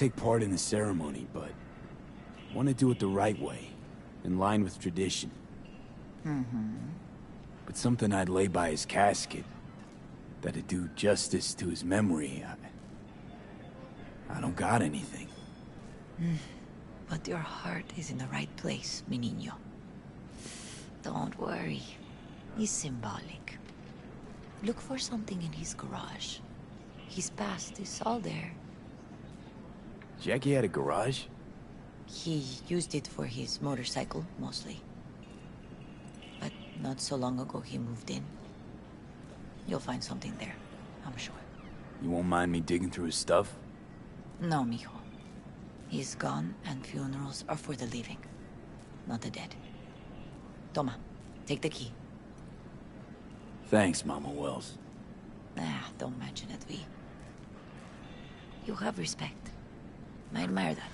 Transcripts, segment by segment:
take part in the ceremony, but I want to do it the right way, in line with tradition. But something I'd lay by his casket, that'd do justice to his memory, I don't got anything. But your heart is in the right place, mi niño. Don't worry. He's symbolic. Look for something in his garage. His past is all there. Jackie had a garage? He used it for his motorcycle, mostly. But not so long ago he moved in. You'll find something there, I'm sure. You won't mind me digging through his stuff? No, mijo. He's gone, and funerals are for the living, not the dead. Toma, take the key. Thanks, Mama Wells. Don't mention it, V. You have respect. I admire that.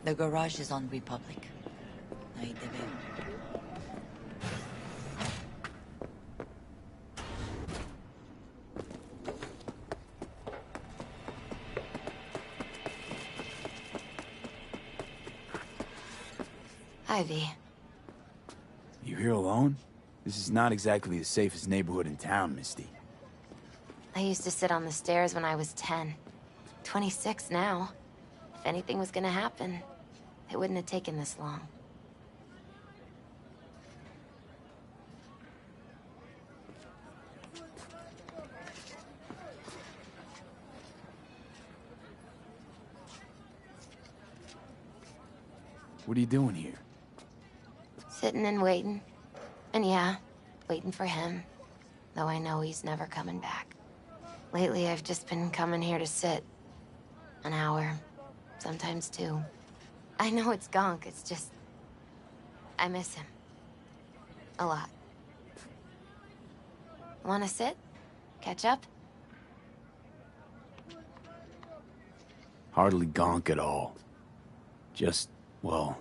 The garage is on Republic. Ahí te veo. Hi, V. You here alone? This is not exactly the safest neighborhood in town, Misty. I used to sit on the stairs when I was 10. 26 now. If anything was gonna happen, it wouldn't have taken this long. What are you doing here? Sitting and waiting. And yeah, waiting for him. Though I know he's never coming back. Lately, I've just been coming here to sit. An hour. Sometimes two. I know it's gunk, it's just... I miss him. A lot. Wanna sit? Catch up? Hardly gonk at all. Just, well,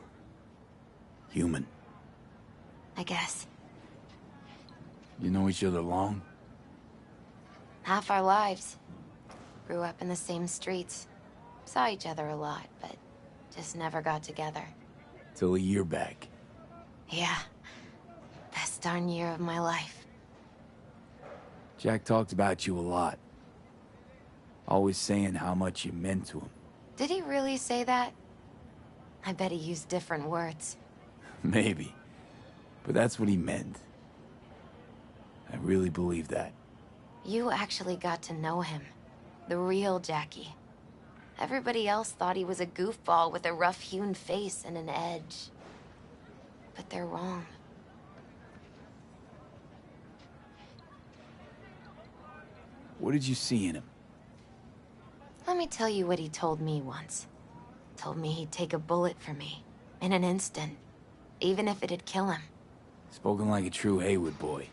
human. I guess. You know each other long? Half our lives. Grew up in the same streets. Saw each other a lot, but just never got together. Till a year back. Yeah. Best darn year of my life. Jack talked about you a lot. Always saying how much you meant to him. Did he really say that? I bet he used different words. Maybe. But that's what he meant. I really believe that. You actually got to know him. The real Jackie. Everybody else thought he was a goofball with a rough-hewn face and an edge. But they're wrong. What did you see in him? Let me tell you what he told me once. Told me he'd take a bullet for me. In an instant. Even if it'd kill him. Spoken like a true Haywood boy.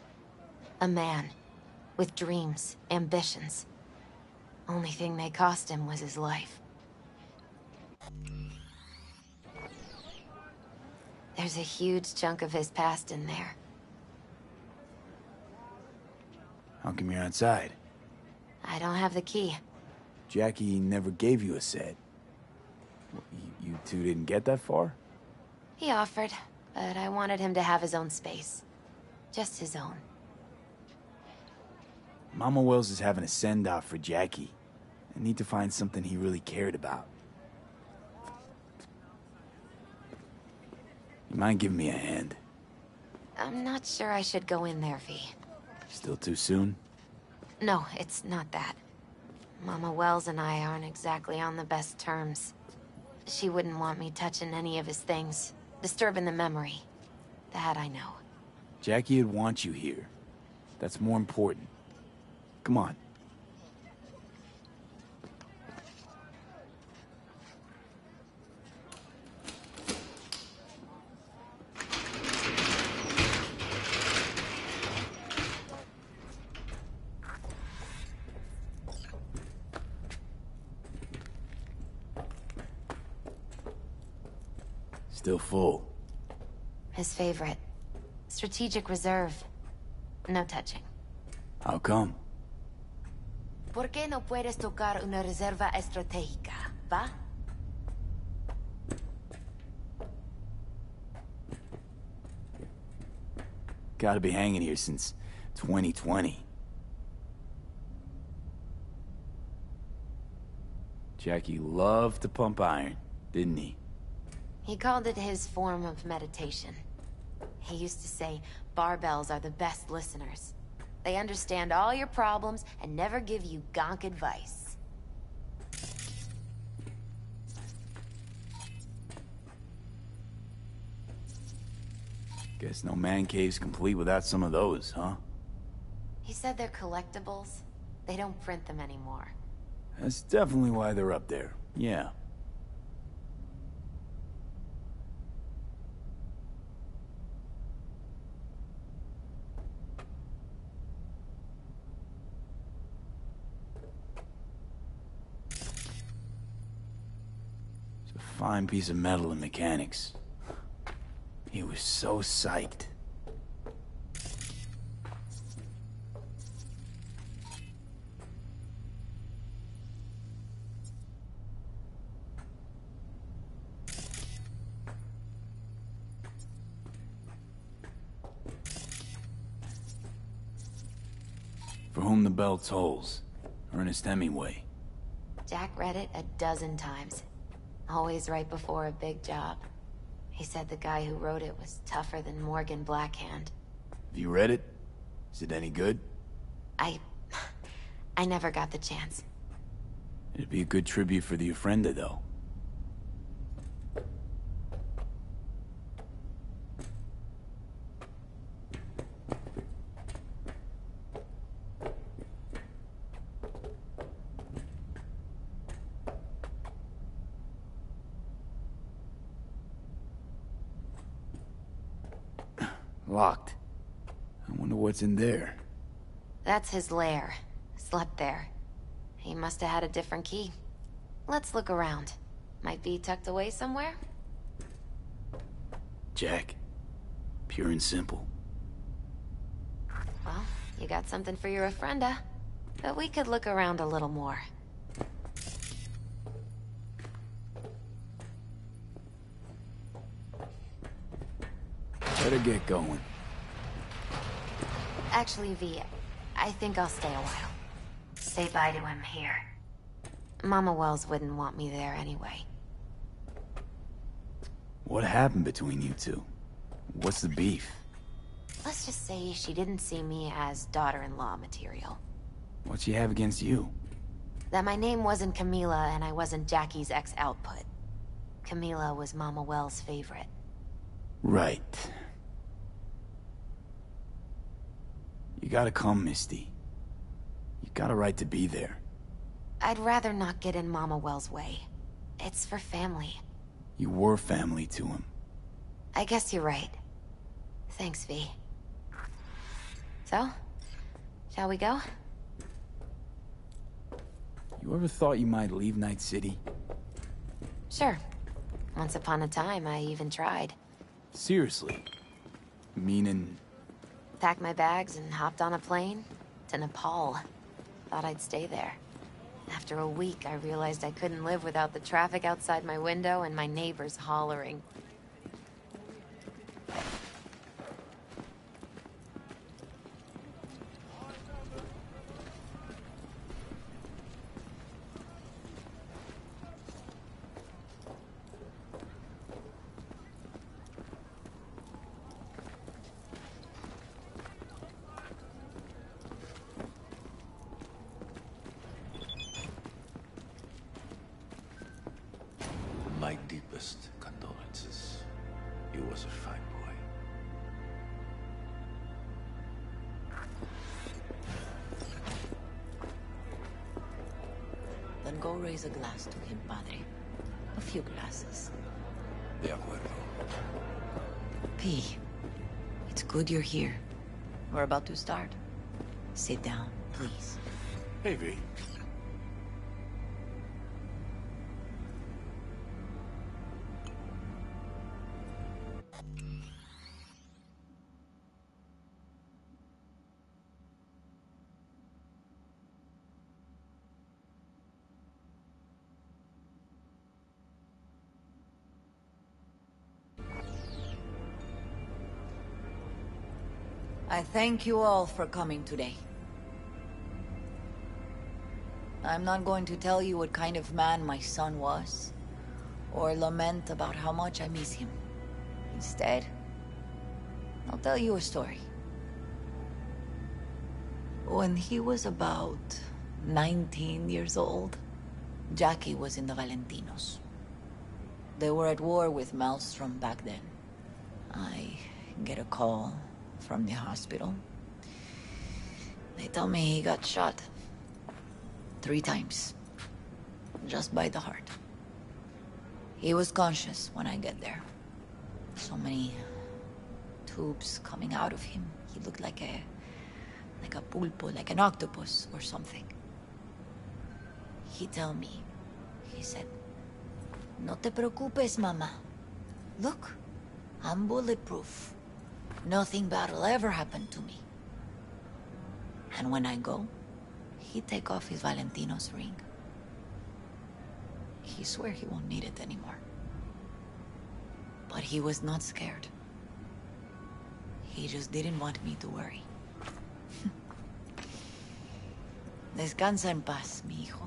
A man. With dreams, ambitions. Only thing they cost him was his life. There's a huge chunk of his past in there. How come you're outside? I don't have the key. Jackie never gave you a set. You two didn't get that far? He offered, but I wanted him to have his own space. Just his own. Mama Wells is having a send-off for Jackie. I need to find something he really cared about. You mind giving me a hand? I'm not sure I should go in there, V. Still too soon? No, it's not that. Mama Wells and I aren't exactly on the best terms. She wouldn't want me touching any of his things, disturbing the memory. That I know. Jackie would want you here. That's more important. Come on. Still full. His favorite. Strategic reserve. No touching. How come? ¿Por qué no puedes tocar una reserva estratégica, va? Gotta be hanging here since 2020. Jackie loved to pump iron, didn't he? He called it his form of meditation. He used to say, barbells are the best listeners. They understand all your problems and never give you gonk advice. Guess no man cave's complete without some of those, huh? He said they're collectibles. They don't print them anymore. That's definitely why they're up there, yeah. It's a fine piece of metal in mechanics. He was so psyched. For whom the bell tolls. Ernest Hemingway. Jack read it a dozen times. Always right before a big job. He said the guy who wrote it was tougher than Morgan Blackhand. Have you read it? Is it any good? I never got the chance. It'd be a good tribute for the Ofrenda, though. Locked. I wonder what's in there. That's his lair. Slept there. He must have had a different key. Let's look around. Might be tucked away somewhere? Jack. Pure and simple. Well, you got something for your Ofrenda. But we could look around a little more. Better get going. Actually, V, I think I'll stay a while. Say bye to him here. Mama Wells wouldn't want me there anyway. What happened between you two? What's the beef? Let's just say she didn't see me as daughter-in-law material. What she have against you? That my name wasn't Camila and I wasn't Jackie's ex-output. Camila was Mama Wells' favorite. Right. You gotta come, Misty. You got a right to be there. I'd rather not get in Mama Wells' way. It's for family. You were family to him. I guess you're right. Thanks, V. So, shall we go? You ever thought you might leave Night City? Sure. Once upon a time, I even tried. Seriously? Meaning... Packed my bags and hopped on a plane to Nepal. Thought I'd stay there. After a week, I realized I couldn't live without the traffic outside my window and my neighbors hollering. My deepest condolences. You was a fine boy. Then go raise a glass to him, Padre. A few glasses. De acuerdo. P, it's good you're here. We're about to start. Sit down, please. Hey, V. I thank you all for coming today. I'm not going to tell you what kind of man my son was, or lament about how much I miss him. Instead, I'll tell you a story. When he was about 19 years old, Jackie was in the Valentinos. They were at war with Maelstrom back then. I get a call from the hospital. They tell me he got shot 3 times, just by the heart. He was conscious when I get there. So many tubes coming out of him. He looked like a pulpo, like an octopus or something. He told me, he said, "No te preocupes, mama. Look, I'm bulletproof. Nothing bad will ever happen to me." And when I go, he take off his Valentino's ring. He swear he won't need it anymore. But he was not scared. He just didn't want me to worry. Descansa en paz, mi hijo.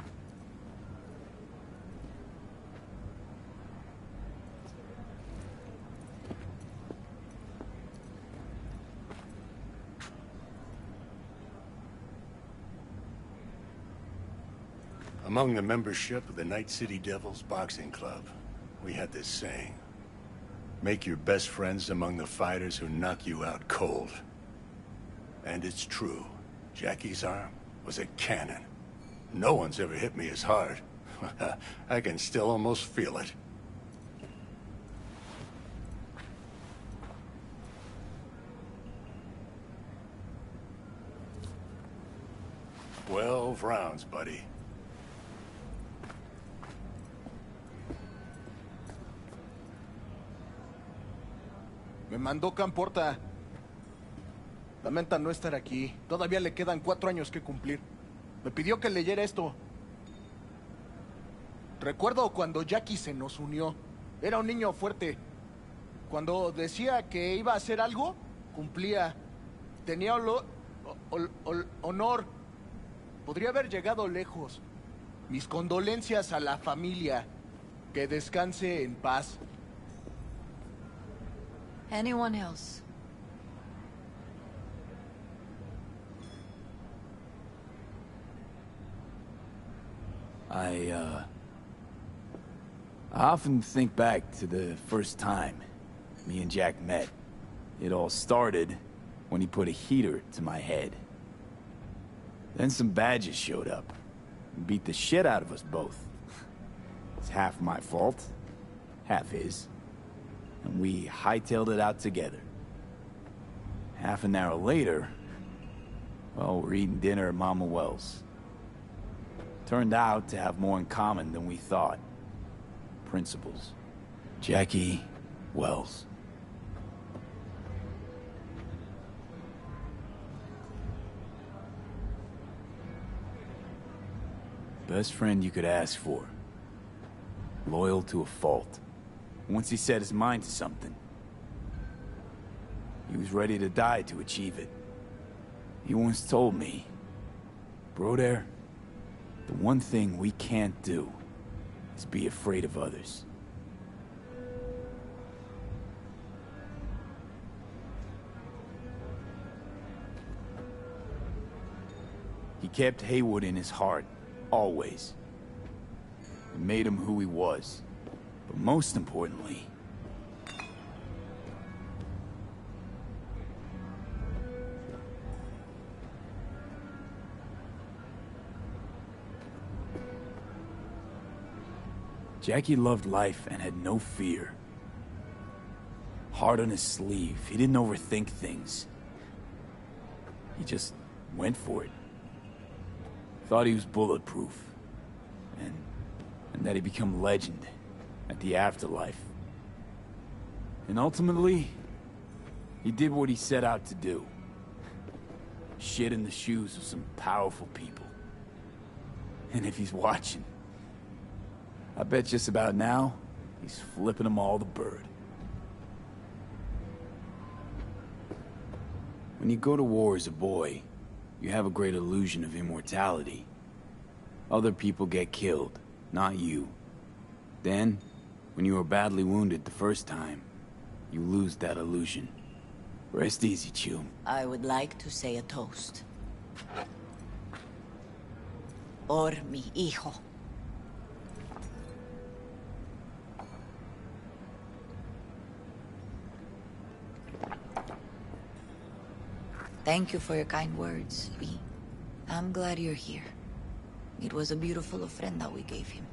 Among the membership of the Night City Devils Boxing Club, we had this saying: make your best friends among the fighters who knock you out cold. And it's true. Jackie's arm was a cannon. No one's ever hit me as hard. I can still almost feel it. "12 rounds, buddy." Me mandó Camporta. Lamenta no estar aquí. Todavía le quedan 4 años que cumplir. Me pidió que leyera esto. Recuerdo cuando Jackie se nos unió. Era un niño fuerte. Cuando decía que iba a hacer algo, cumplía. Tenía honor. Podría haber llegado lejos. Mis condolencias a la familia. Que descanse en paz. Anyone else? I often think back to the first time me and Jack met. It all started when he put a heater to my head. Then some badges showed up and beat the shit out of us both. It's half my fault, half his. And we hightailed it out together. Half an hour later, well, we're eating dinner at Mama Wells. Turned out to have more in common than we thought. Principles. Jackie Wells. Best friend you could ask for. Loyal to a fault. Once he set his mind to something, he was ready to die to achieve it. He once told me, "Broder, the one thing we can't do is be afraid of others." He kept Haywood in his heart, always. It made him who he was. But most importantly, Jackie loved life and had no fear. Heart on his sleeve, he didn't overthink things. He just went for it. Thought he was bulletproof, and that he'd become legend at the afterlife. And ultimately, he did what he set out to do. Shit in the shoes of some powerful people. And if he's watching, I bet just about now, he's flipping them all the bird. When you go to war as a boy, you have a great illusion of immortality. Other people get killed, not you. Then, when you are badly wounded the first time, you lose that illusion. Rest easy, Chum. I would like to say a toast. Por mi hijo. Thank you for your kind words, V. I'm glad you're here. It was a beautiful ofrenda we gave him.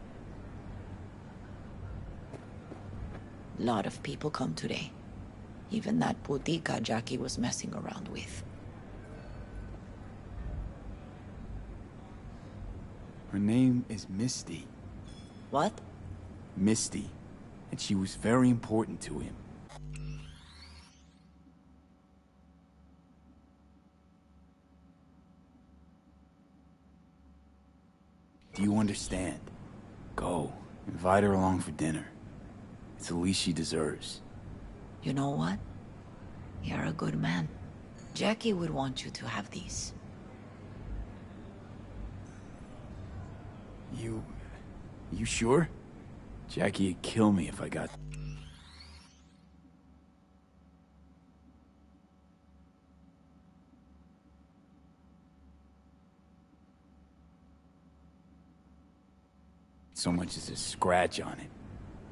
Lot of people come today. Even that putica Jackie was messing around with. Her name is Misty. What? Misty. And she was very important to him. Do you understand? Go. Invite her along for dinner. It's the least she deserves. You know what? You're a good man. Jackie would want you to have these. You sure? Jackie'd kill me if I got... so much as a scratch on it.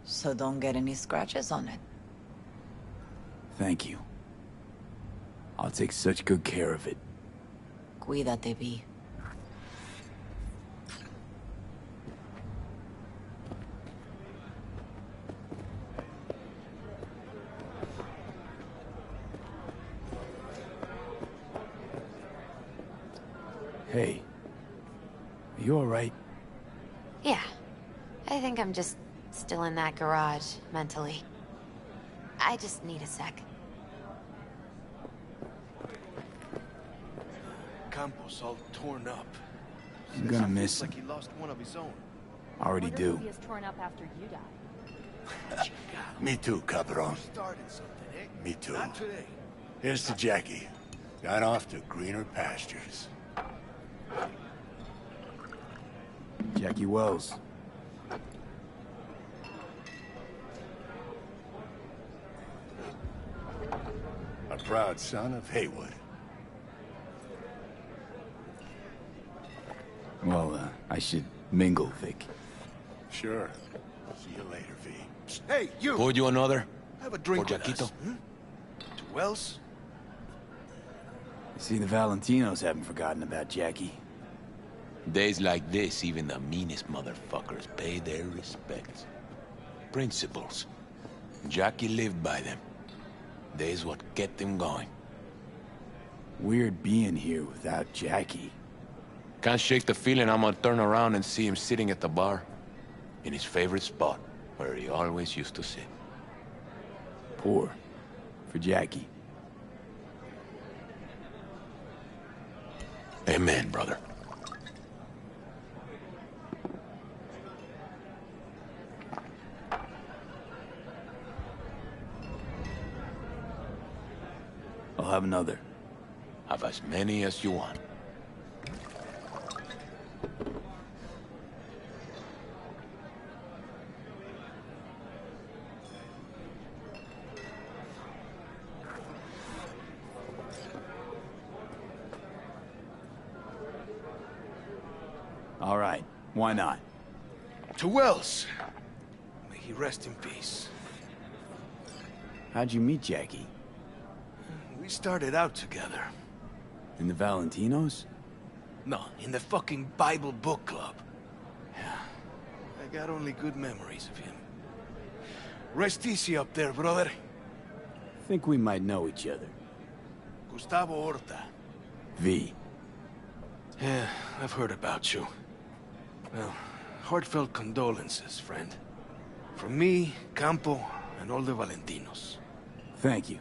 So don't get any scratches on it. Thank you. I'll take such good care of it. Cuídate, V. Hey. Are you alright? Yeah. I think I'm just still in that garage, mentally. I just need a sec. Campos all torn up. I'm gonna miss him. Like he lost one of his own. Already Wonder do. if he is torn up after you died. Me too, Cabron. Started something, eh? Me too. Not today. Here's to Jackie. Gone off to greener pastures. Jackie Wells. A proud son of Haywood. Well, I should mingle, Vic. Sure. See you later, V. Hey, you! Pour you another? Have a drink For with Jaquito? us. To Wells? See, the Valentinos haven't forgotten about Jackie. Days like this, even the meanest motherfuckers pay their respects. Principles. Jackie lived by them. They's what kept him going. Weird being here without Jackie. Can't shake the feeling I'm gonna turn around and see him sitting at the bar. In his favorite spot, where he always used to sit. Poor. For Jackie. Amen, brother. I'll have another. Have as many as you want. All right. Why not? To Wells. May he rest in peace. How'd you meet Jackie? We started out together. In the Valentinos? No, in the fucking Bible book club. I got only good memories of him. Rest easy up there, brother. Think we might know each other. Gustavo Horta. V. Yeah, I've heard about you. Well, heartfelt condolences, friend. From me, Campo, and all the Valentinos. Thank you.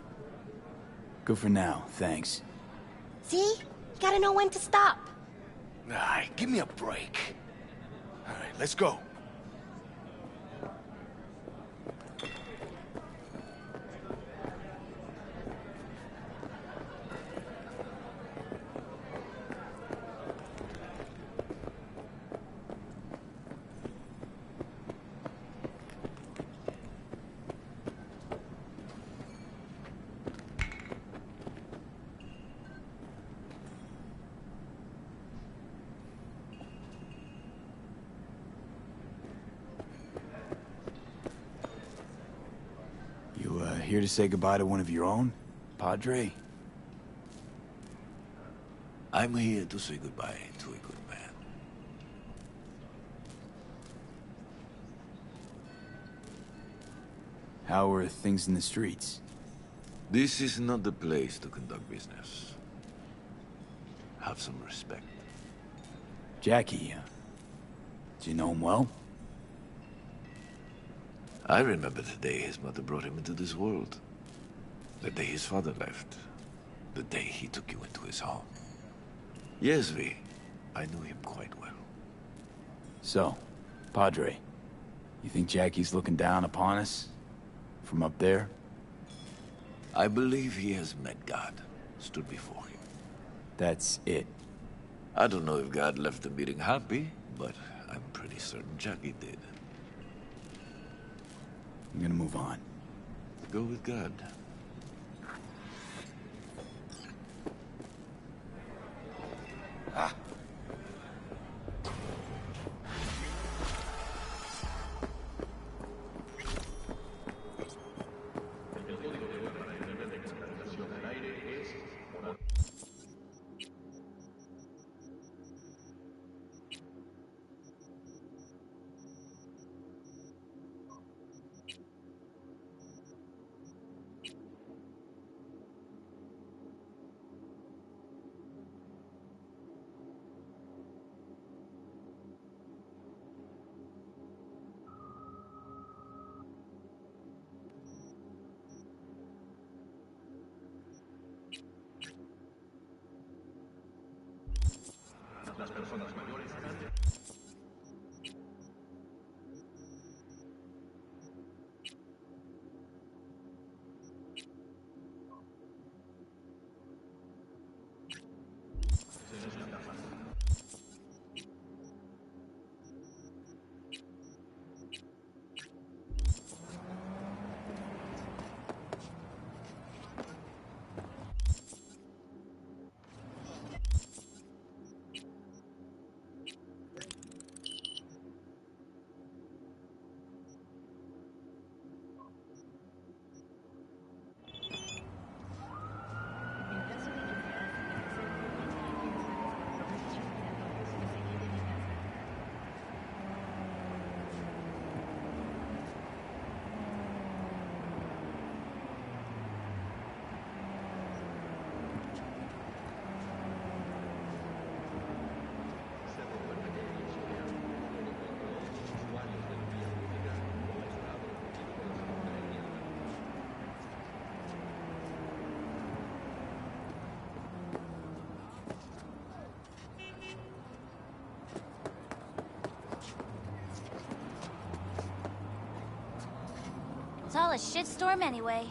Good for now, thanks. See? You gotta know when to stop. Ay, give me a break. All right, let's go. here to say goodbye to one of your own, Padre? I'm here to say goodbye to a good man. How are things in the streets? This is not the place to conduct business. Have some respect. Jackie, do you know him well? I remember the day his mother brought him into this world. The day his father left. The day he took you into his home. Yes, V. I knew him quite well. So, Padre, you think Jackie's looking down upon us? From up there? I believe he has met God, stood before him. That's it. I don't know if God left the meeting happy, but I'm pretty certain Jackie did. I'm gonna move on. Go with God. It's all a shitstorm anyway.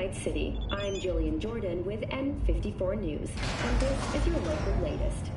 Night City. I'm Jillian Jordan with N54 News, and this is your local latest.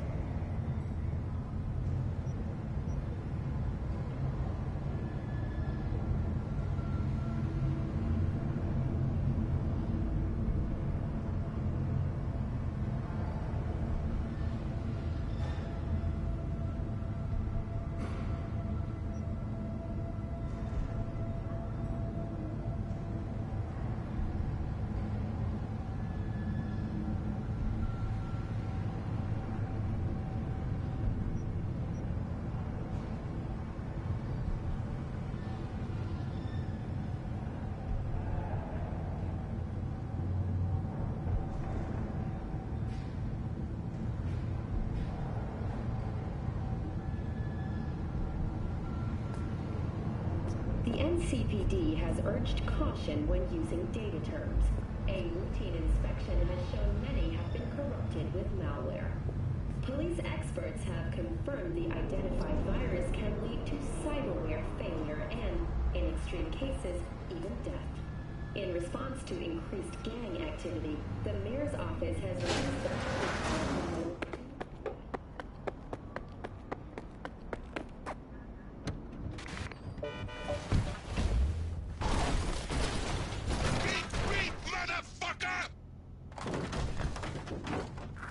The NCPD has urged caution when using data terms. A routine inspection has shown many have been corrupted with malware. Police experts have confirmed the identified virus can lead to cyberware failure and, in extreme cases, even death. In response to increased gang activity, the mayor's office has released the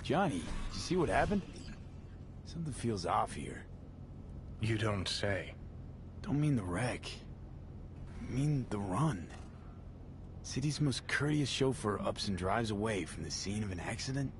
Johnny, did you see what happened? Something feels off here. You don't say. Don't mean the wreck. I mean the run. City's most courteous chauffeur ups and drives away from the scene of an accident.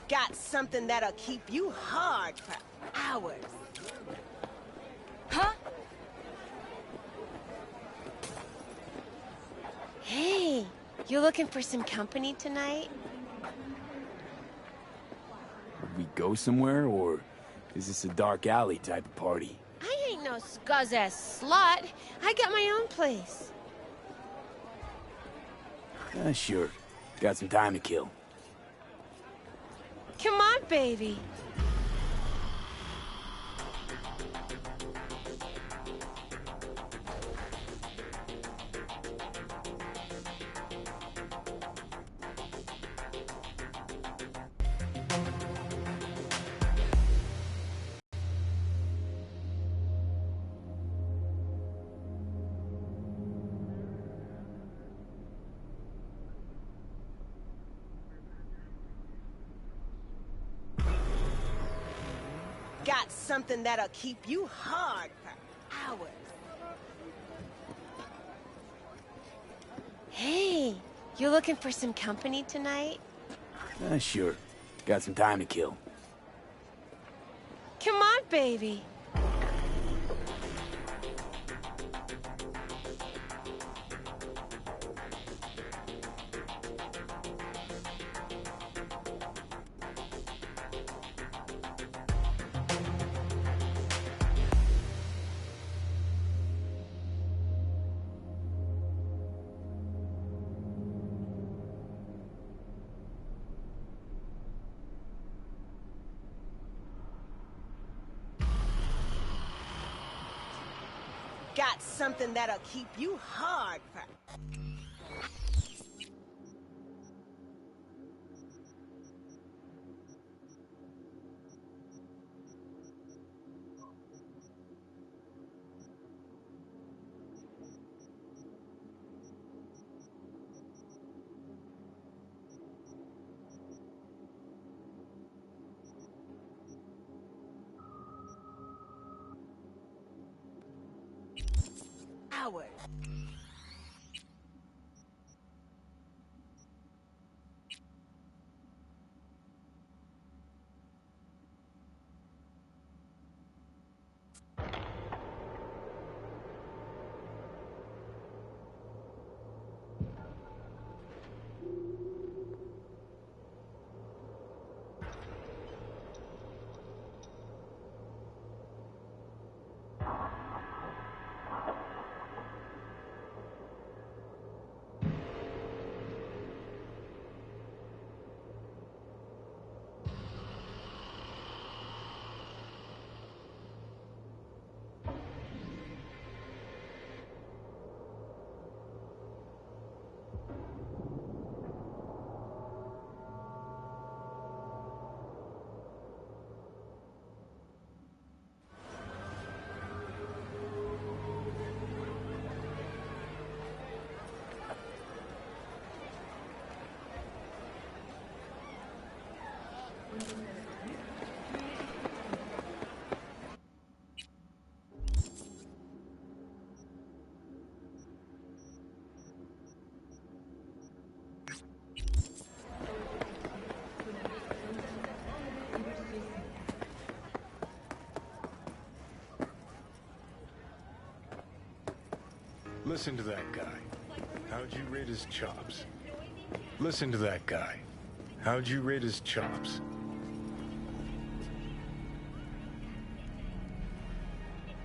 Got something that'll keep you hard for hours. Huh? Hey, you looking for some company tonight? Would we go somewhere, or is this a dark alley type of party? I ain't no scuzz-ass slut. I got my own place. Sure. Got some time to kill. Come on, baby. Got something that'll keep you hard for hours. Hey, you looking for some company tonight? Sure. Got some time to kill. Come on, baby. Got something that'll keep you hard for... hours. Listen to that guy. How'd you rate his chops? Listen to that guy. How'd you rate his chops?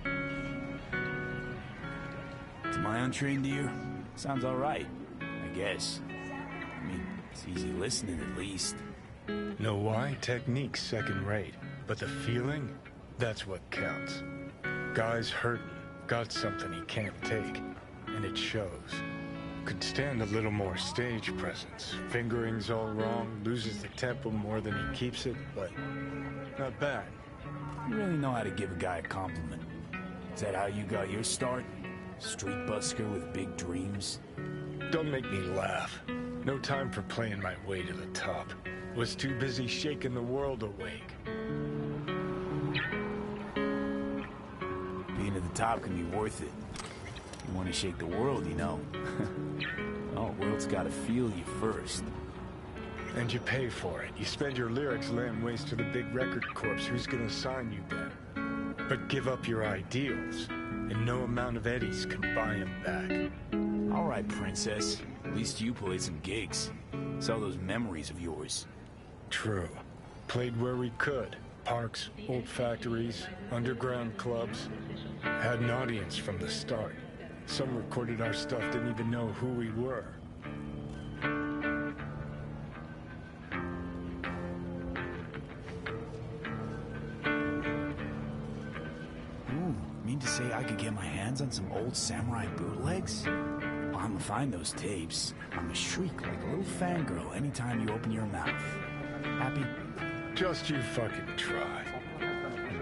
To my untrained ear, sounds all right, I guess. I mean, it's easy listening at least. Know why? Technique's second rate. But the feeling? That's what counts. Guy's hurting. Got something he can't take. And it shows. Could stand a little more stage presence. Fingering's all wrong, loses the tempo more than he keeps it, but not bad. You really know how to give a guy a compliment. Is that how you got your start? Street busker with big dreams? Don't make me laugh. No time for playing my way to the top. Was too busy shaking the world awake. Being at the top can be worth it. You want to shake the world, you know. Oh, the world's got to feel you first. And you pay for it. You spend your lyrics laying waste to the big record corps. Who's gonna sign you then? But give up your ideals, and no amount of eddies can buy them back. All right, princess. At least you played some gigs. Saw those memories of yours. True. Played where we could. Parks, old factories, underground clubs. Had an audience from the start. Some recorded our stuff, didn't even know who we were. Mean to say I could get my hands on some old samurai bootlegs? Well, I'ma find those tapes. I'ma shriek like a little fangirl anytime you open your mouth. Happy? Just you fucking try.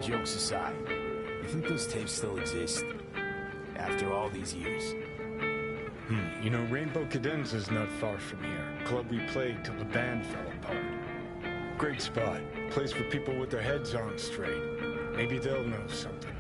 Jokes aside, you think those tapes still exist? After all these years? You know, Rainbow Cadenza's not far from here. Club we played till the band fell apart. Great spot. Place for people with their heads on straight. Maybe they'll know something.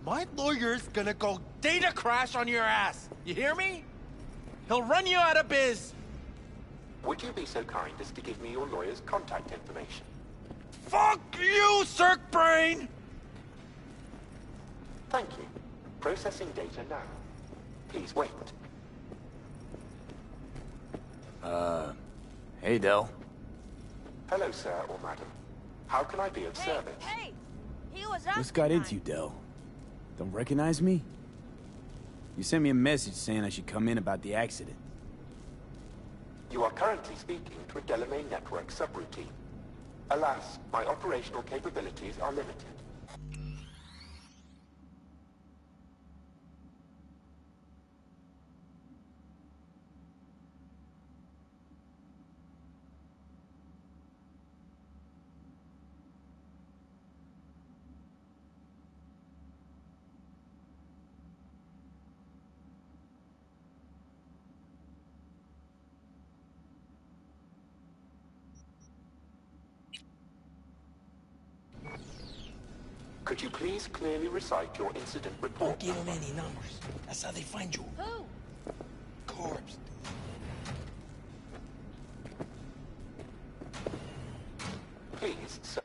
My lawyer's gonna go data crash on your ass. You hear me? He'll run you out of biz. Would you be so kind as to give me your lawyer's contact information? Fuck you, Cirque Brain! Thank you. Processing data now. Please wait. Hey, Del. Hello, sir or madam. How can I be of service? Hey! He was What's got into you, Del? Don't recognize me? You sent me a message saying I should come in about the accident. You are currently speaking to a Delamain network subroutine. Alas, my operational capabilities are limited. Could you please clearly recite your incident report? Don't give them any numbers. That's how they find you. Who? Corpse. Please, sir.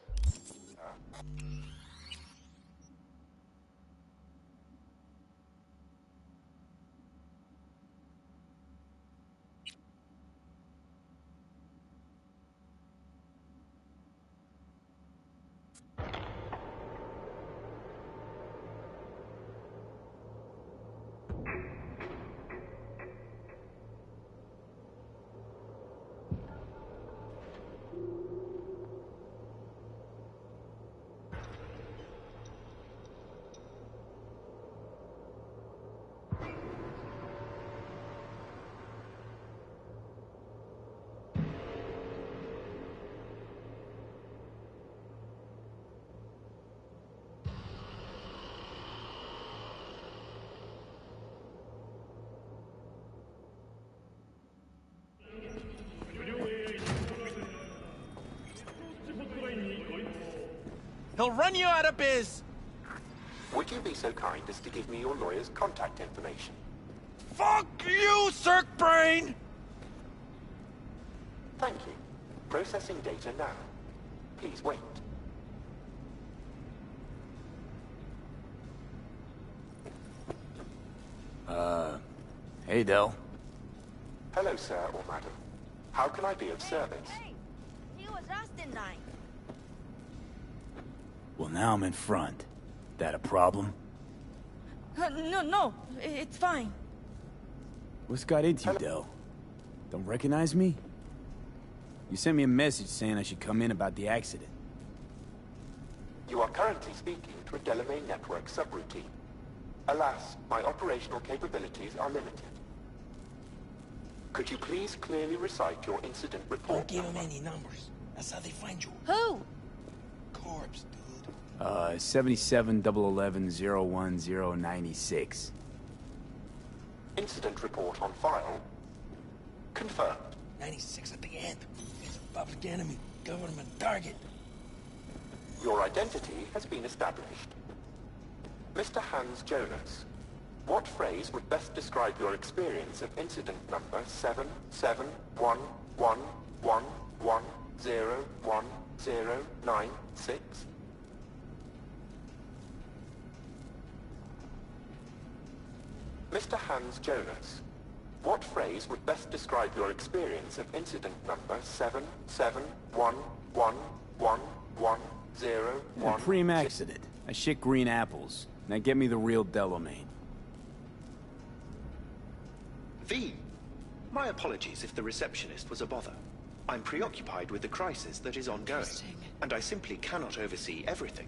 He'll run you out of biz. Would you be so kind as to give me your lawyer's contact information? Fuck you, Cirque Brain! Thank you. Processing data now. Please wait. Hey, Del. Hello, sir or madam. How can I be of service? Hey, he was Austin night. Well, now I'm in front. That a problem? No, it's fine. What's got into you, Del? Don't recognize me? You sent me a message saying I should come in about the accident. You are currently speaking to a Delamain Network subroutine. Alas, my operational capabilities are limited. Could you please clearly recite your incident report? Don't give him any numbers. That's how they find you. Who? Corpse, dude. 77-011-01096. Incident report on file. Confirmed. 96 at the end. He's a public enemy. Government target. Your identity has been established. Mr. Hans Jonas, what phrase would best describe your experience of incident number 771111101096? Mr. Hans Jonas, what phrase would best describe your experience of incident number 7711111010? Preem accident. I shit green apples. Now get me the real Delamain. V. My apologies if the receptionist was a bother. I'm preoccupied with the crisis that is ongoing, and I simply cannot oversee everything.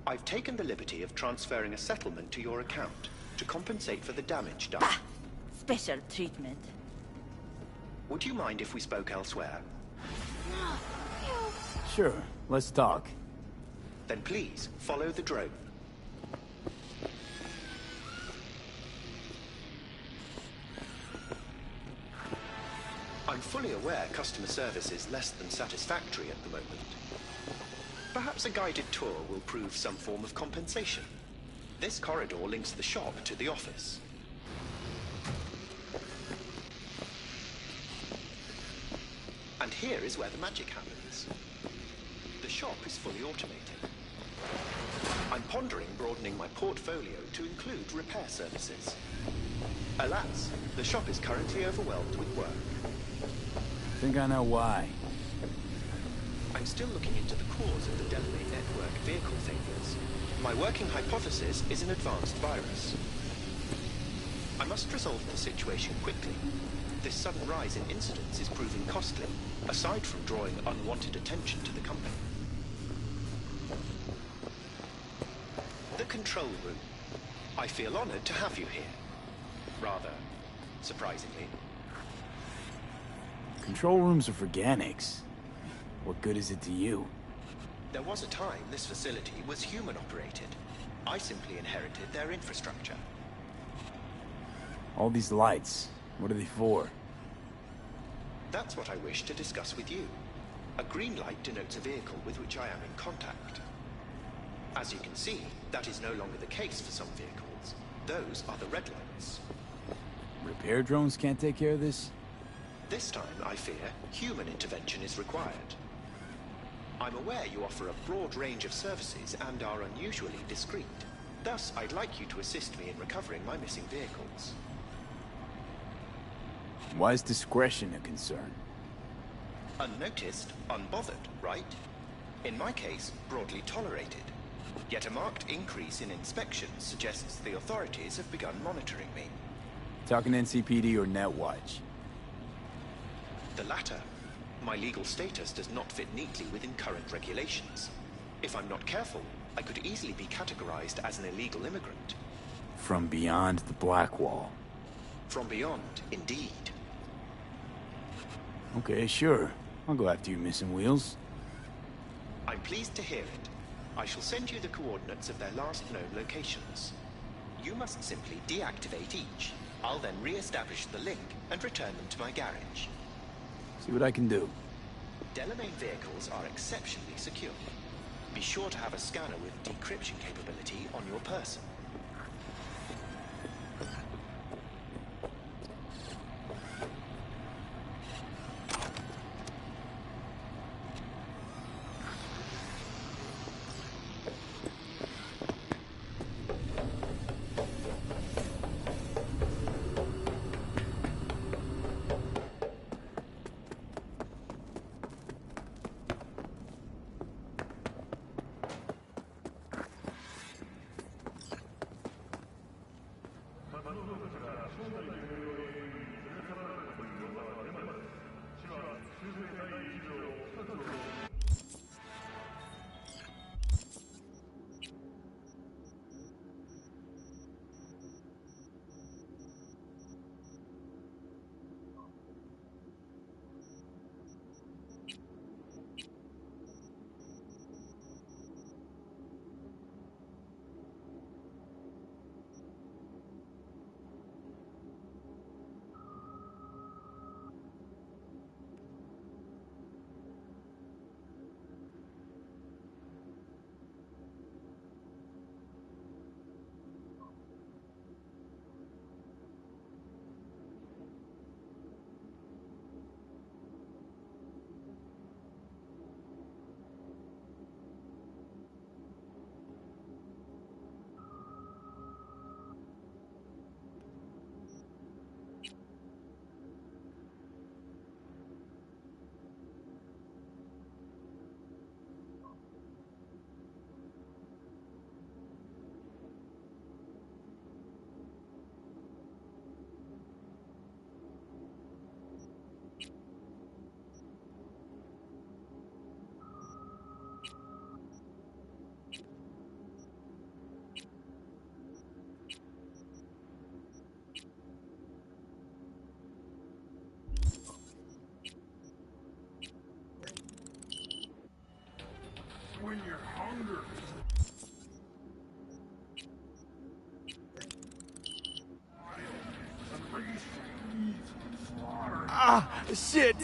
I've taken the liberty of transferring a settlement to your account to compensate for the damage done. Special treatment. Would you mind if we spoke elsewhere? Sure, let's talk. Then please, follow the drone. I'm fully aware customer service is less than satisfactory at the moment. Perhaps a guided tour will prove some form of compensation. This corridor links the shop to the office. And here is where the magic happens. The shop is fully automated. I'm pondering broadening my portfolio to include repair services. Alas, the shop is currently overwhelmed with work. Think I know why. I'm still looking into the cause of the Delamain Network vehicle failures. My working hypothesis is an advanced virus. I must resolve the situation quickly. This sudden rise in incidents is proving costly, aside from drawing unwanted attention to the company. The control room. I feel honored to have you here. Rather, surprisingly. Control rooms are for Organics. What good is it to you? There was a time this facility was human-operated. I simply inherited their infrastructure. All these lights, what are they for? That's what I wish to discuss with you. A green light denotes a vehicle with which I am in contact. As you can see, that is no longer the case for some vehicles. Those are the red lights. Repair drones can't take care of this? This time, I fear, human intervention is required. I'm aware you offer a broad range of services and are unusually discreet. Thus, I'd like you to assist me in recovering my missing vehicles. Why is discretion a concern? Unnoticed, unbothered, right? In my case, broadly tolerated. Yet a marked increase in inspections suggests the authorities have begun monitoring me. Talking NCPD or Netwatch? The latter. My legal status does not fit neatly within current regulations. If I'm not careful, I could easily be categorized as an illegal immigrant. From beyond the Black Wall. From beyond, indeed. Okay, sure. I'll go after you, missing wheels. I'm pleased to hear it. I shall send you the coordinates of their last known locations. You must simply deactivate each. I'll then re-establish the link and return them to my garage. See what I can do. Delamain vehicles are exceptionally secure. Be sure to have a scanner with decryption capability on your person. when you're hungry. Ah, shit!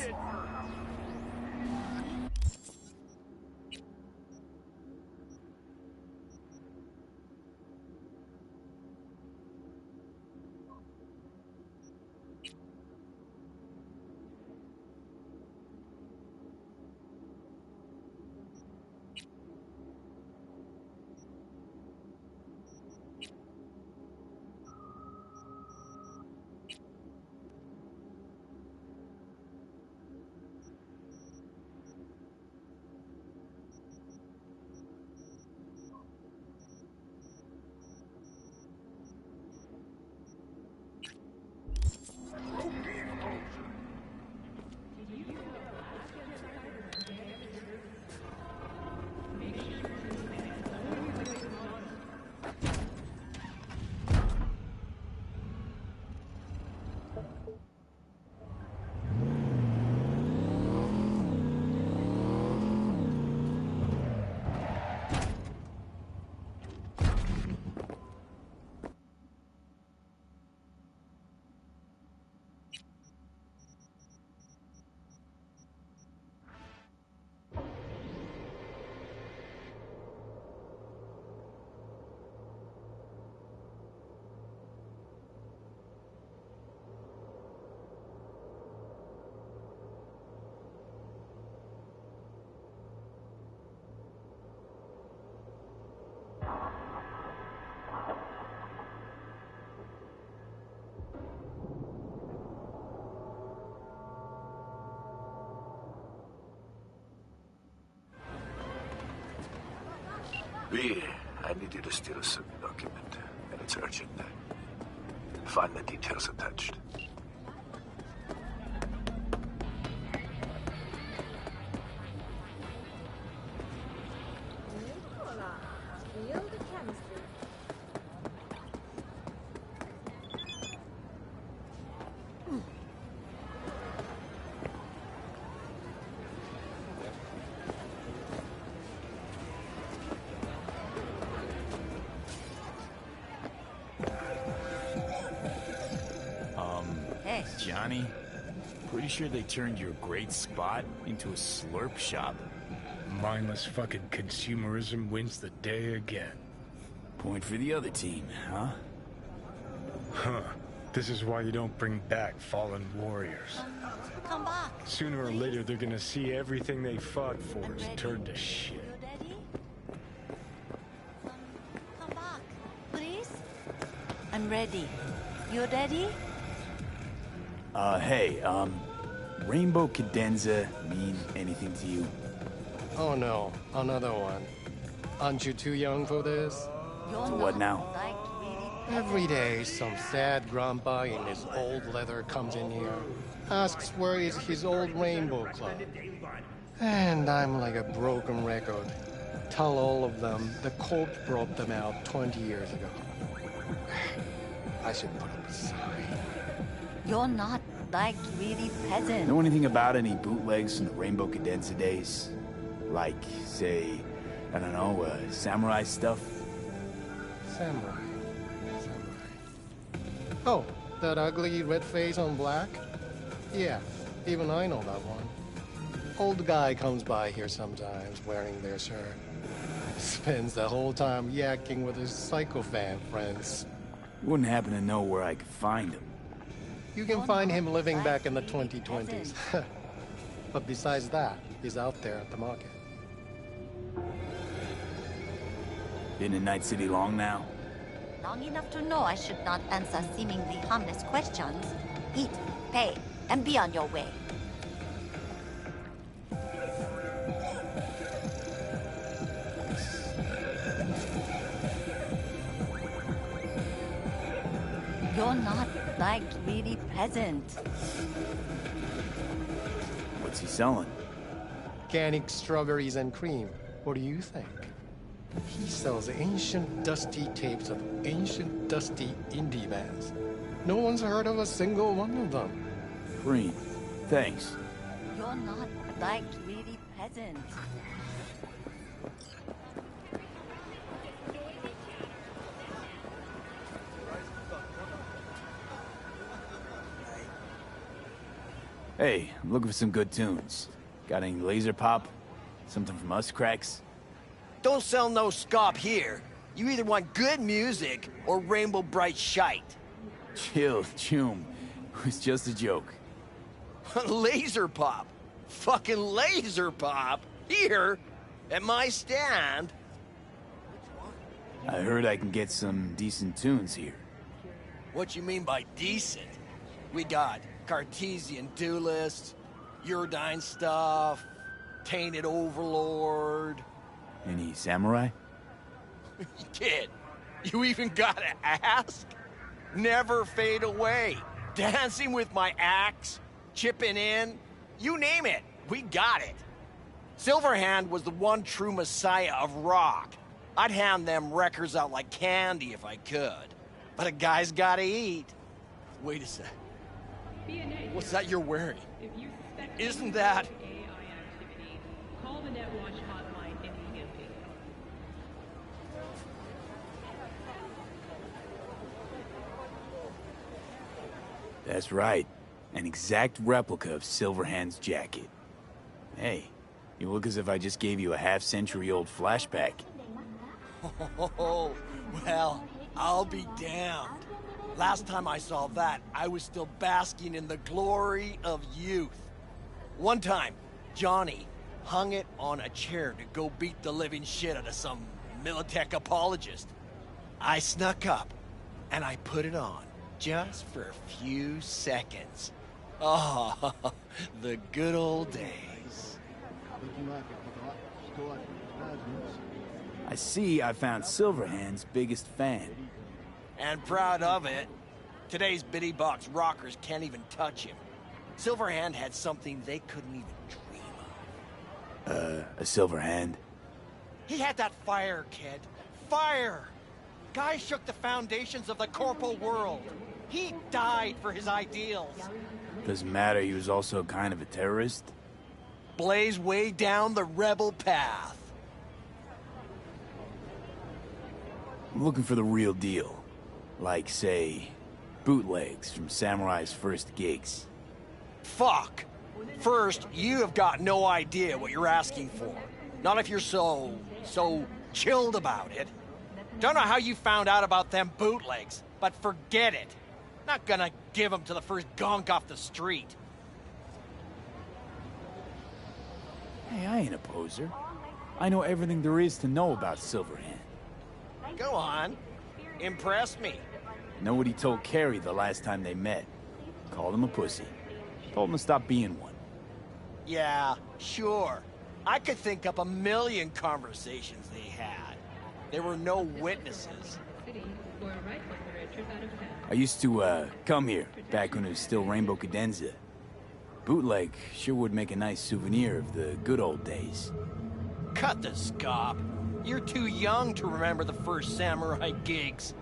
B, I need you to steal a certain document, and it's urgent. Find the details attached. Johnny, pretty sure they turned your great spot into a slurp shop. Mindless fucking consumerism wins the day again. Point for the other team, huh? Huh. This is why you don't bring back fallen warriors. Come back. Sooner or later, they're gonna see everything they fought for is turned to shit. Come back, please. I'm ready. You ready? Hey, Rainbow Cadenza mean anything to you? Oh no, another one. Aren't you too young for this? For what now? Every day, some sad grandpa in his old leather comes in here, asks where is his old Rainbow Club. And I'm like a broken record. Tell all of them the corpse brought them out 20 years ago. I should put up a sign. You're not like really peasant. Know anything about any bootlegs from the Rainbow Cadenza days? Like, say, I don't know, samurai stuff? Samurai. Oh, that ugly red face on black? Yeah, even I know that one. Old guy comes by here sometimes wearing their shirt. Spends the whole time yakking with his psychophant friends. Wouldn't happen to know where I could find him. You can find him living back in the 2020s. But besides that, he's out there at the market. Been in Night City long now? Long enough to know I should not answer seemingly harmless questions. Eat, pay, and be on your way. You're not like really peasant. What's he selling? Organic strawberries and cream. What do you think? He sells ancient dusty tapes of ancient dusty indie bands. No one's heard of a single one of them. Cream. Thanks. You're not like really peasant. Hey, I'm looking for some good tunes. Got any laser pop? Something from us cracks? Don't sell no scop here. You either want good music or rainbow bright shite. Chill, Choom. It was just a joke. Laser pop. Fucking laser pop. Here, at my stand. I heard I can get some decent tunes here. What you mean by decent? We got Cartesian Duelist, Uridine stuff, Tainted Overlord. Any samurai? Kid, you even gotta ask? Never fade away. Dancing with my axe, chipping in, you name it, we got it. Silverhand was the one true messiah of rock. I'd hand them records out like candy if I could. But a guy's gotta eat. Wait a sec. What's that you're wearing? Isn't that... Call the NetWatch hotline immediately. That's right. An exact replica of Silverhand's jacket. Hey, you look as if I just gave you a half-century-old flashback. Oh, well, I'll be damned. Last time I saw that, I was still basking in the glory of youth. One time, Johnny hung it on a chair to go beat the living shit out of some Militech apologist. I snuck up, and I put it on, just for a few seconds. Oh, the good old days. I see I found Silverhand's biggest fan. And proud of it. Today's bitty box rockers can't even touch him. Silverhand had something they couldn't even dream A Silverhand? He had that fire, kid. Fire! Guy shook the foundations of the corporal world. He died for his ideals. Doesn't matter, he was also kind of a terrorist. Blaze way down the rebel path. I'm looking for the real deal. Like, say, bootlegs from Samurai's first gigs. Fuck! First, you have got no idea what you're asking for. Not if you're so chilled about it. Don't know how you found out about them bootlegs, but forget it. Not gonna give them to the first gonk off the street. Hey, I ain't a poser. I know everything there is to know about Silverhand. Go on. Impress me. Know what he told Carrie the last time they met. Called him a pussy. Told him to stop being one. Yeah, sure. I could think up a million conversations they had. There were no witnesses. I used to, come here, back when it was still Rainbow Cadenza. Bootleg sure would make a nice souvenir of the good old days. Cut the scop. You're too young to remember the first samurai gigs.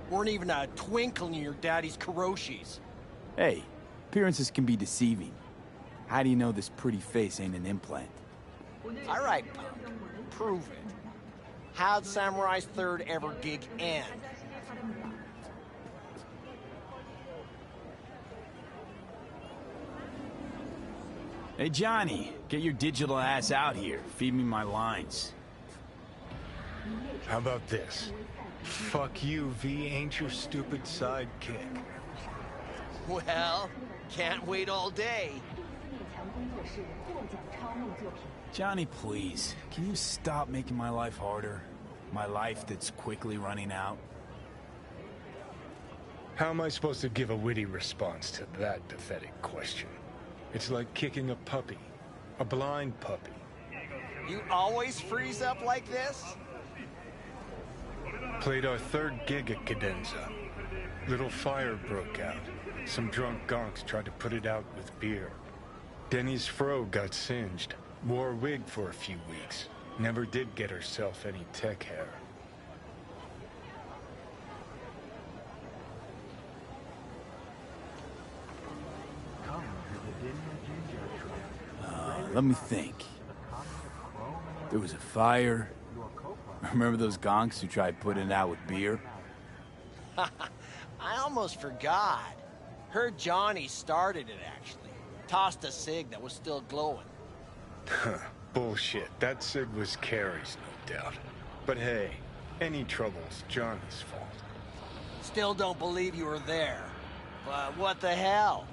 Weren't even a twinkle in your daddy's Kuroshis. Hey, appearances can be deceiving. How do you know this pretty face ain't an implant? All right, punk. Prove it. How'd Samurai's third ever gig end? Hey, Johnny, get your digital ass out here. Feed me my lines. How about this? Fuck you, V ain't your stupid sidekick. Well, can't wait all day. Johnny, please, can you stop making my life harder? My life that's quickly running out? How am I supposed to give a witty response to that pathetic question? It's like kicking a puppy. A blind puppy. You always freeze up like this? Played our third gig at Cadenza. Little fire broke out. Some drunk gonks tried to put it out with beer. Denny's fro got singed. Wore a wig for a few weeks. Never did get herself any tech hair. Let me think. There was a fire. Remember those gonks who tried putting it out with beer? I almost forgot. Heard Johnny started it, actually. tossed a cig that was still glowing. Bullshit. That cig was Carrie's, no doubt. But hey, any trouble's Johnny's fault. Still don't believe you were there. But what the hell?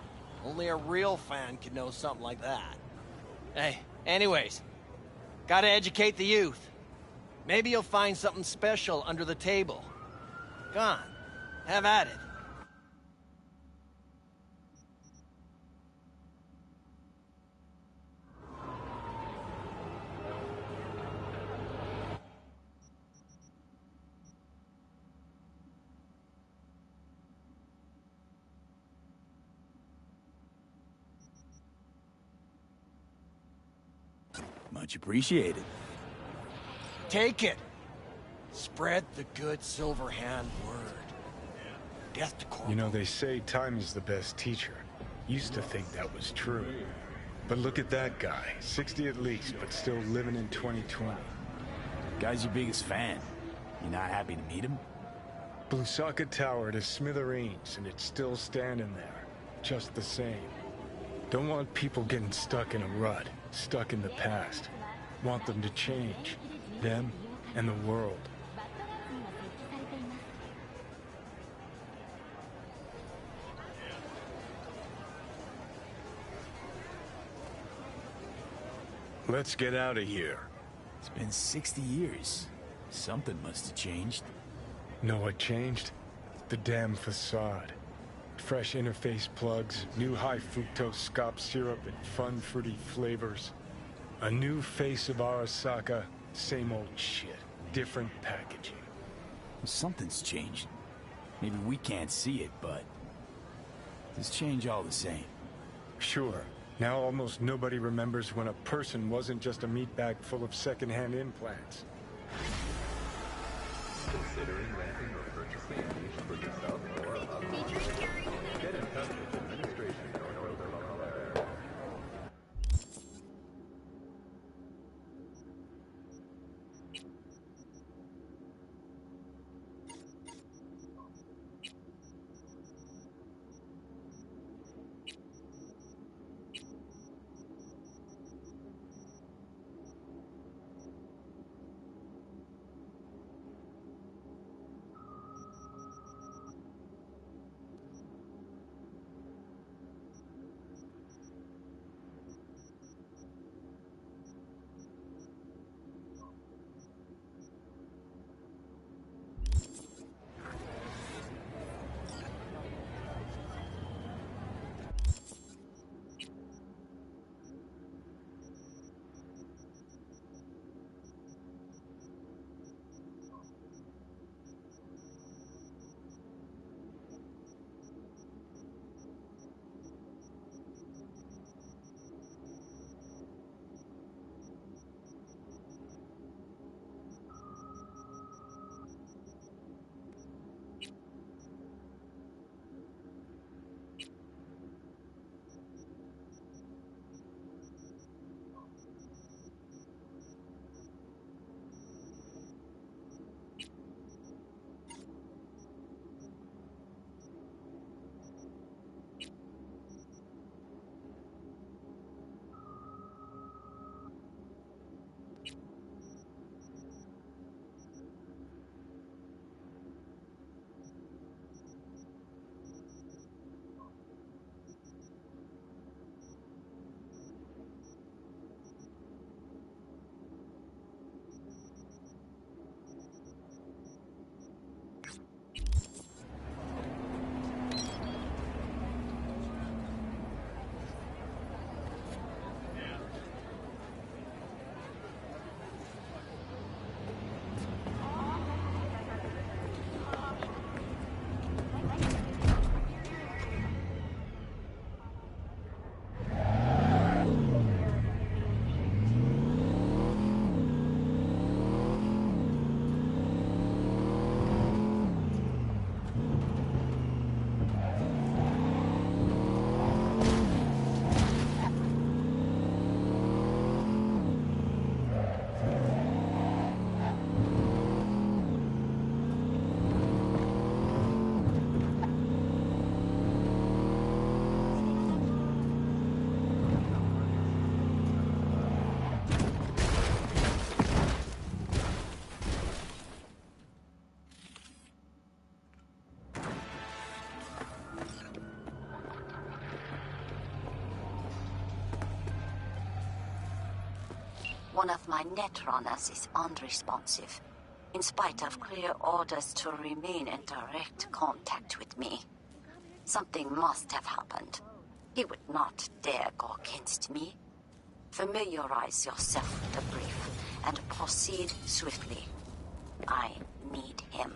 Only a real fan could know something like that. Hey, anyways, gotta educate the youth. Maybe you'll find something special under the table. Go on, have at it. Much appreciated. Take it. Spread the good Silverhand word. Death to Corporal. You know, they say time is the best teacher. Used to think that was true. But look at that guy. 60 at least, but still living in 2020. Guy's your biggest fan. You not happy to meet him? Blusaka Tower to smithereens, and it's still standing there. Just the same. Don't want people getting stuck in a rut, stuck in the past. Want them to change. Them and the world. Let's get out of here. It's been 60 years. Something must have changed. Know what changed? The damn facade. Fresh interface plugs, new high fructose scop syrup, and fun fruity flavors. A new face of Arasaka, same old shit. Different packaging. Something's changed. Maybe we can't see it, but there's change all the same. Sure. Now almost nobody remembers when a person wasn't just a meat bag full of secondhand implants. Considering renting or purchasing a niche for yourself or a loved one? Get in touch with administration or Northern Colorado. One of my netrunners is unresponsive, in spite of clear orders to remain in direct contact with me. Something must have happened. He would not dare go against me. Familiarize yourself with the brief and proceed swiftly. I need him.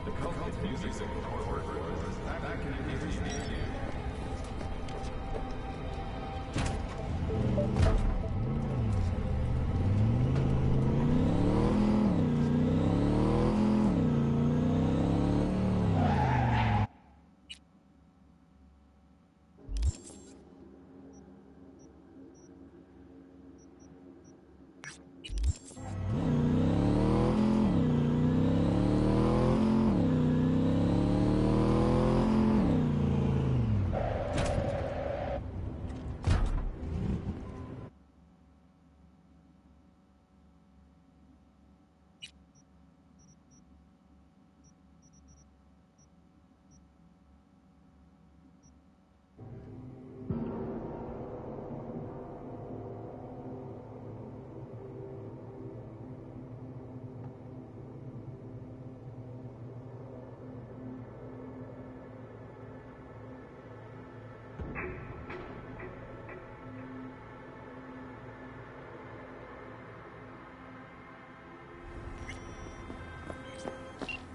The Celtic music signal was back in the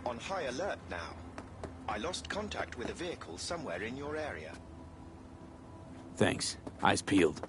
On high alert now. I lost contact with a vehicle somewhere in your area. Thanks. Eyes peeled.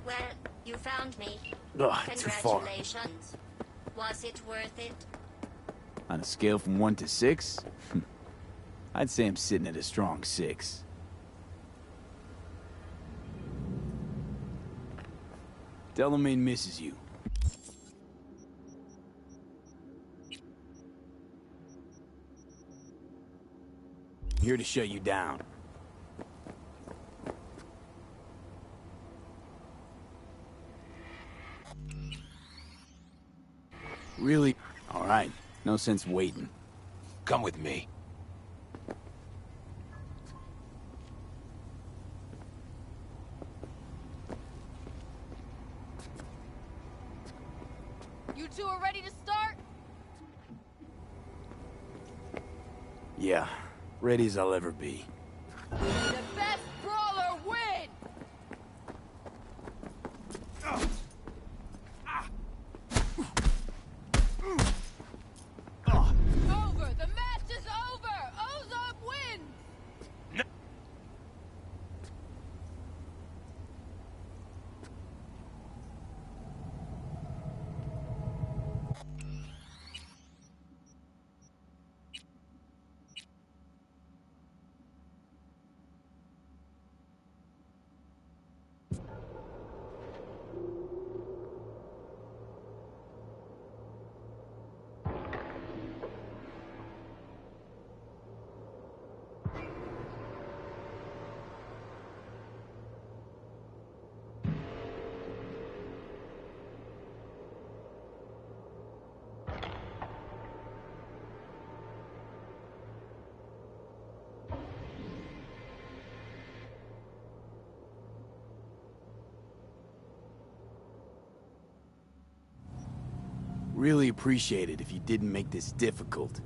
Well, you found me. Ugh, too far. Congratulations. Was it worth it? On a scale from 1 to 6? I'd say I'm sitting at a strong 6. Delamain misses you. Here to shut you down. Really? All right. No sense waiting. Come with me. You two are ready to start? Yeah, ready as I'll ever be. The best brawler win! Over! The match is over! Ozark wins! Really appreciate it if you didn't make this difficult.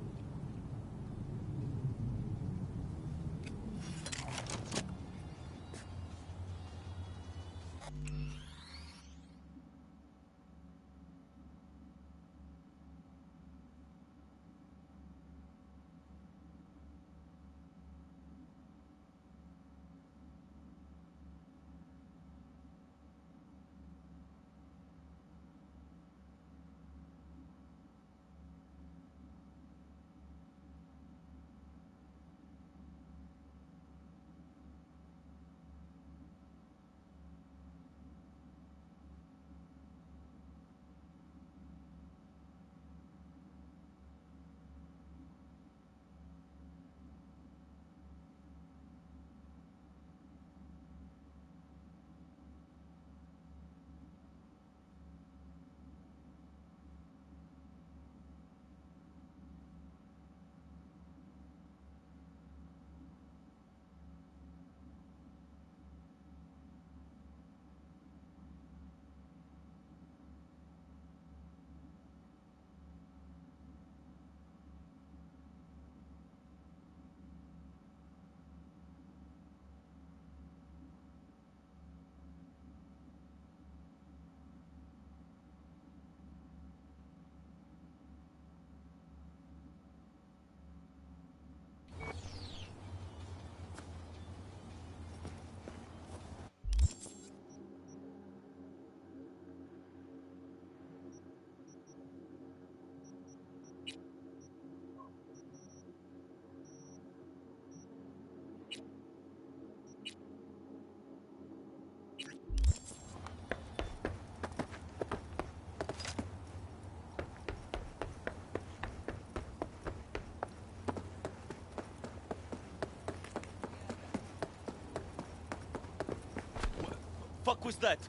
fuck was that?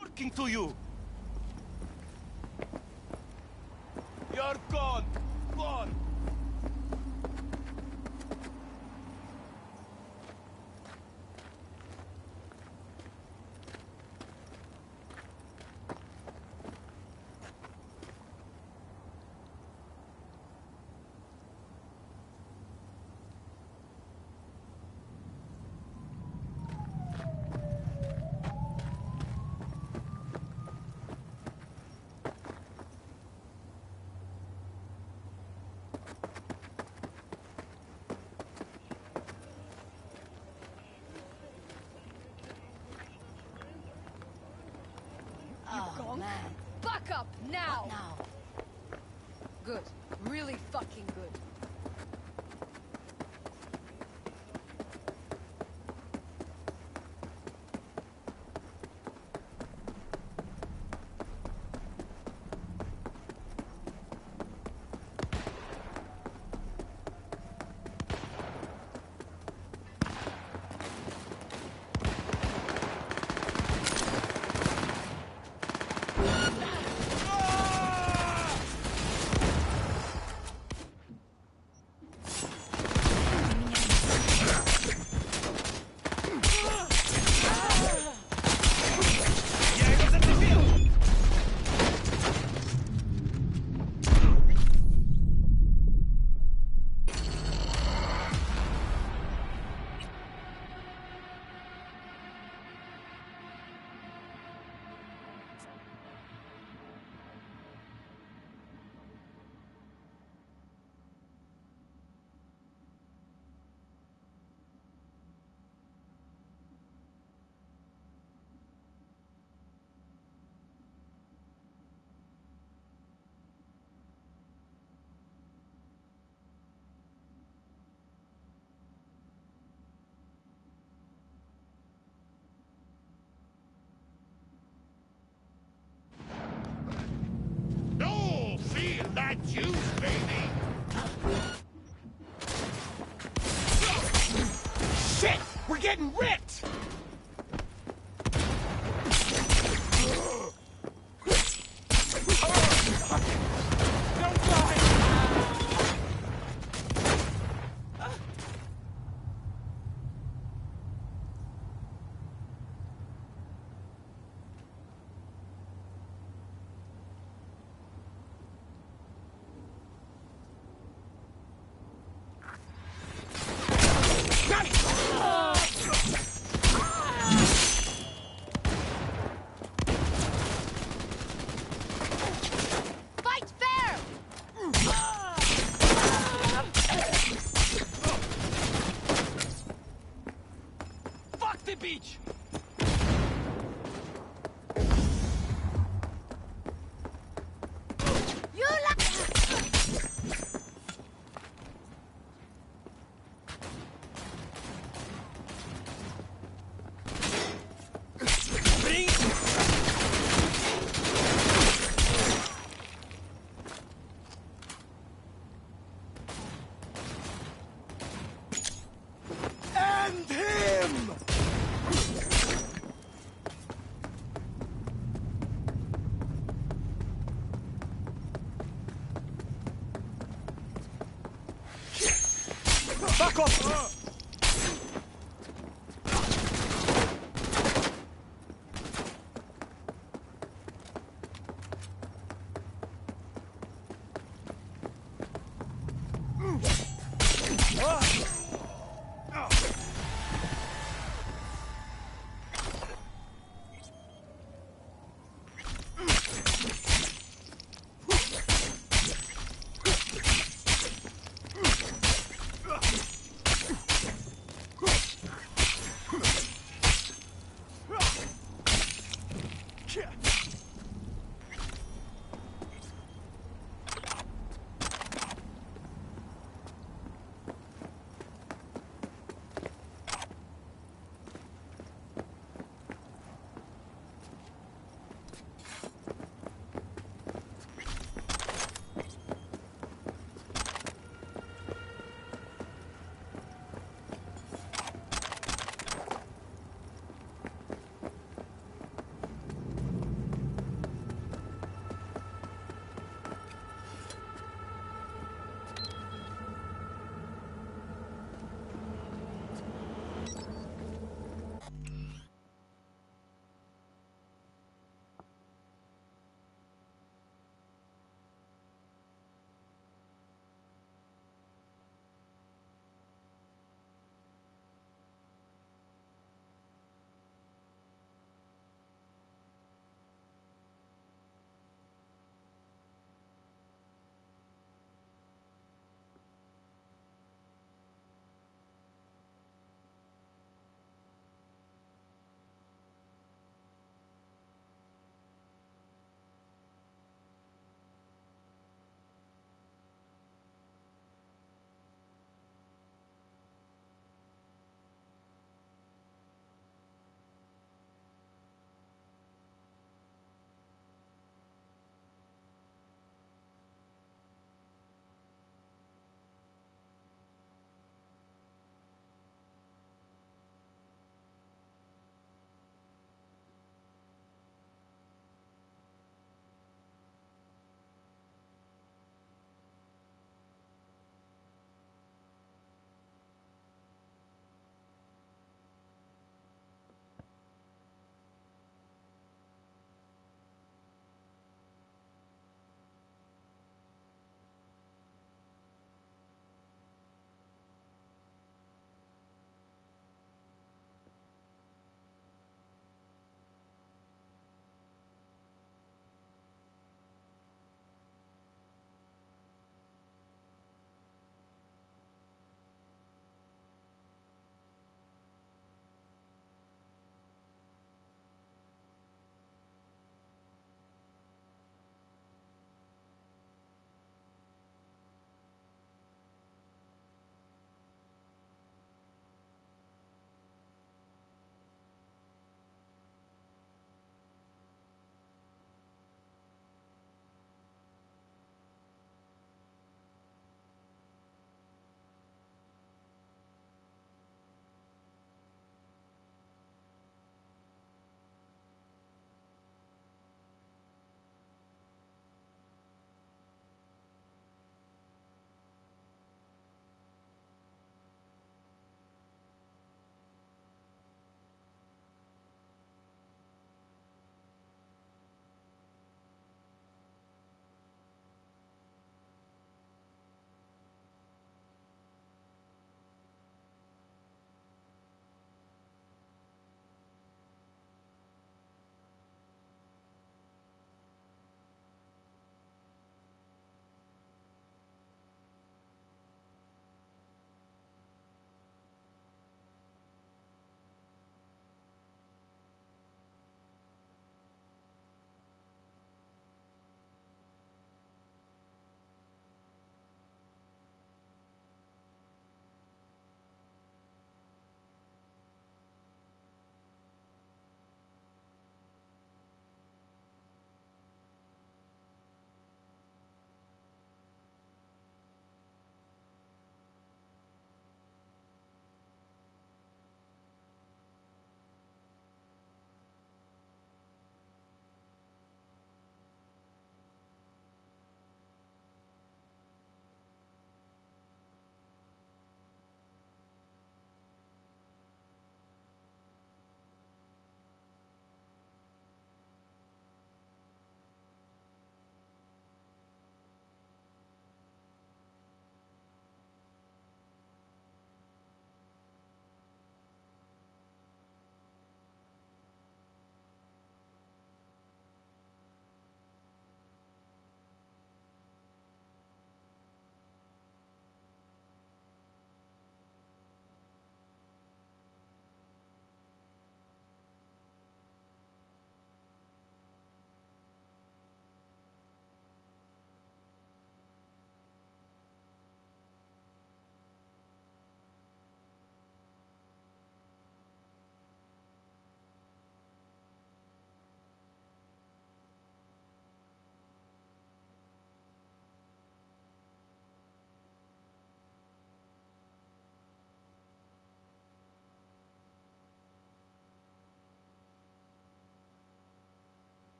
Working to you. You're gone. Gone. Oh, man. Fuck up, now! Now. Good. Really fucking good. Oh, feel that juice, baby! Shit! We're getting ripped! Don't die! Fight fair! Fuck the beach! You Bring! End him! Back off!